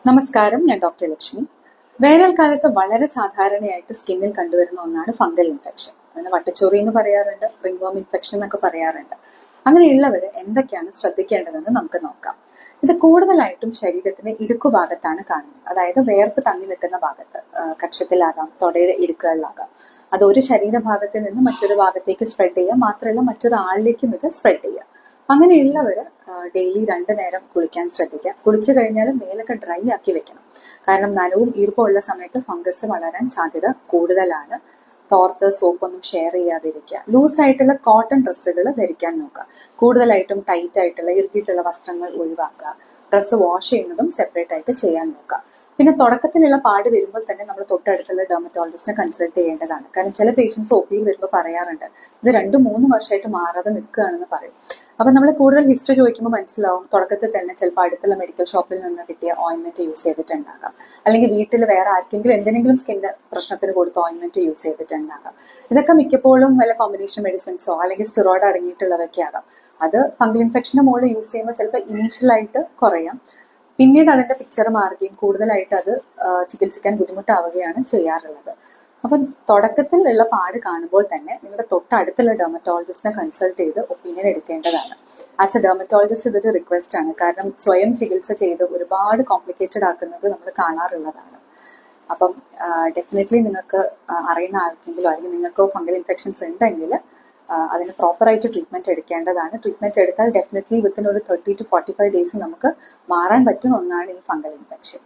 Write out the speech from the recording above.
നമസ്കാരം, ഞാൻ ഡോക്ടർ ലക്ഷ്മി. വേനൽക്കാലത്ത് വളരെ സാധാരണയായിട്ട് സ്കിന്നിൽ കണ്ടുവരുന്ന ഒന്നാണ് ഫംഗൽ ഇൻഫെക്ഷൻ. അതിന് വട്ടച്ചൊറി എന്ന് പറയാറുണ്ട്, റിംഗ്വേം ഇൻഫെക്ഷൻ എന്നൊക്കെ പറയാറുണ്ട്. അങ്ങനെയുള്ളവർ എന്തൊക്കെയാണ് ശ്രദ്ധിക്കേണ്ടതെന്ന് നമുക്ക് നോക്കാം. ഇത് കൂടുതലായിട്ടും ശരീരത്തിന്റെ ഇടുക്കുഭാഗത്താണ് കാണുന്നത്. അതായത് വേർപ്പ് തങ്ങി നിൽക്കുന്ന ഭാഗത്ത്, കക്ഷത്തിലാകാം, തൊടയുടെ ഇടുക്കുകളിലാകാം. അത് ഒരു ശരീരഭാഗത്തിൽ നിന്ന് മറ്റൊരു ഭാഗത്തേക്ക് സ്പ്രെഡ് ചെയ്യുക, മാത്രമല്ല മറ്റൊരാളിലേക്കും ഇത് സ്പ്രെഡ് ചെയ്യുക. അങ്ങനെയുള്ളവർ ഡെയിലി 2 നേരം കുളിക്കാൻ ശ്രദ്ധിക്കുക. കുളിച്ചു കഴിഞ്ഞാൽ മേലൊക്കെ ഡ്രൈ ആക്കി വെക്കണം. കാരണം നനവും ഈർപ്പവും ഉള്ള സമയത്ത് ഫംഗസ് വളരാൻ സാധ്യത കൂടുതലാണ്. തോർത്ത് സോപ്പൊന്നും ഷെയർ ചെയ്യാതിരിക്കുക. ലൂസായിട്ടുള്ള കോട്ടൺ ഡ്രസ്സുകൾ ധരിക്കാൻ നോക്കുക. കൂടുതലായിട്ടും ടൈറ്റ് ആയിട്ടുള്ള ഇറുകിയിട്ടുള്ള വസ്ത്രങ്ങൾ ഒഴിവാക്കുക. ഡ്രസ്സ് വാഷ് ചെയ്യുന്നതും സെപ്പറേറ്റ് ആയിട്ട് ചെയ്യാൻ നോക്കുക. പിന്നെ തുടക്കത്തിലുള്ള പാട് വരുമ്പോൾ തന്നെ നമ്മൾ തൊട്ടടുത്തുള്ള ഡെർമറ്റോളജിസ്റ്റിനെ കൺസൾട്ട് ചെയ്യേണ്ടതാണ്. കാരണം ചില പേഷ്യൻസ് ഒ പിയിൽ വരുമ്പോൾ പറയാറുണ്ട്, ഇത് 2-3 വർഷമായിട്ട് മാറാതെ നിൽക്കുകയാണെന്ന് പറയും. അപ്പൊ നമ്മൾ കൂടുതൽ ഹിസ്റ്ററി ചോദിക്കുമ്പോൾ മനസ്സിലാവും, തുടക്കത്തിൽ തന്നെ ചിലപ്പോൾ അടുത്തുള്ള മെഡിക്കൽ ഷോപ്പിൽ നിന്ന് കിട്ടിയ ഓയിൻമെന്റ് യൂസ് ചെയ്തിട്ടുണ്ടാകാം, അല്ലെങ്കിൽ വീട്ടിൽ വേറെ ആർക്കെങ്കിലും എന്തെങ്കിലും സ്കിന്റെ പ്രശ്നത്തിന് കൊടുത്ത് ഓയിൻമെന്റ് യൂസ് ചെയ്തിട്ടുണ്ടാകാം. ഇതൊക്കെ മിക്കപ്പോഴും വല്ല കോമ്പിനേഷൻ മെഡിസിൻസോ അല്ലെങ്കിൽ സ്റ്റിറോയിഡ് അടങ്ങിയിട്ടുള്ളതൊക്കെ ആകാം. അത് ഫംഗൽ ഇൻഫെക്ഷന് മുകളിൽ യൂസ് ചെയ്യുമ്പോൾ ചിലപ്പോൾ ഇനീഷ്യലായിട്ട് കുറയാം, പിന്നീട് അതിന്റെ പിക്ചർ മാറുകയും കൂടുതലായിട്ട് അത് ചികിത്സിക്കാൻ ബുദ്ധിമുട്ടാവുകയാണ് ചെയ്യാറുള്ളത്. അപ്പം തുടക്കത്തിലുള്ള പാട് കാണുമ്പോൾ തന്നെ നിങ്ങളുടെ തൊട്ടടുത്തുള്ള ഡെർമറ്റോളജിസ്റ്റിനെ കൺസൾട്ട് ചെയ്ത് ഒപ്പീനിയൻ എടുക്കേണ്ടതാണ്. ആസ് എ ഡെർമറ്റോളജിസ്റ്റ് ഇതൊരു റിക്വസ്റ്റ് ആണ്. കാരണം സ്വയം ചികിത്സ ചെയ്ത് ഒരുപാട് കോംപ്ലിക്കേറ്റഡ് ആക്കുന്നത് നമ്മൾ കാണാറുള്ളതാണ്. അപ്പം ഡെഫിനറ്റ്ലി നിങ്ങൾക്ക് അറിയുന്ന ആർക്കെങ്കിലും അല്ലെങ്കിൽ നിങ്ങൾക്ക് ഫംഗൽ ഇൻഫെക്ഷൻസ് ഉണ്ടെങ്കിൽ അതിന് പ്രോപ്പറായിട്ട് ട്രീറ്റ്മെന്റ് എടുക്കേണ്ടതാണ്. ട്രീറ്റ്മെന്റ് എടുത്താൽ ഡെഫിനറ്റ്ലി വിത്തിൻ ഒരു 30 to 45 days നമുക്ക് മാറാൻ പറ്റുന്ന ഒന്നാണ് ഈ ഫംഗൽ ഇൻഫെക്ഷൻ.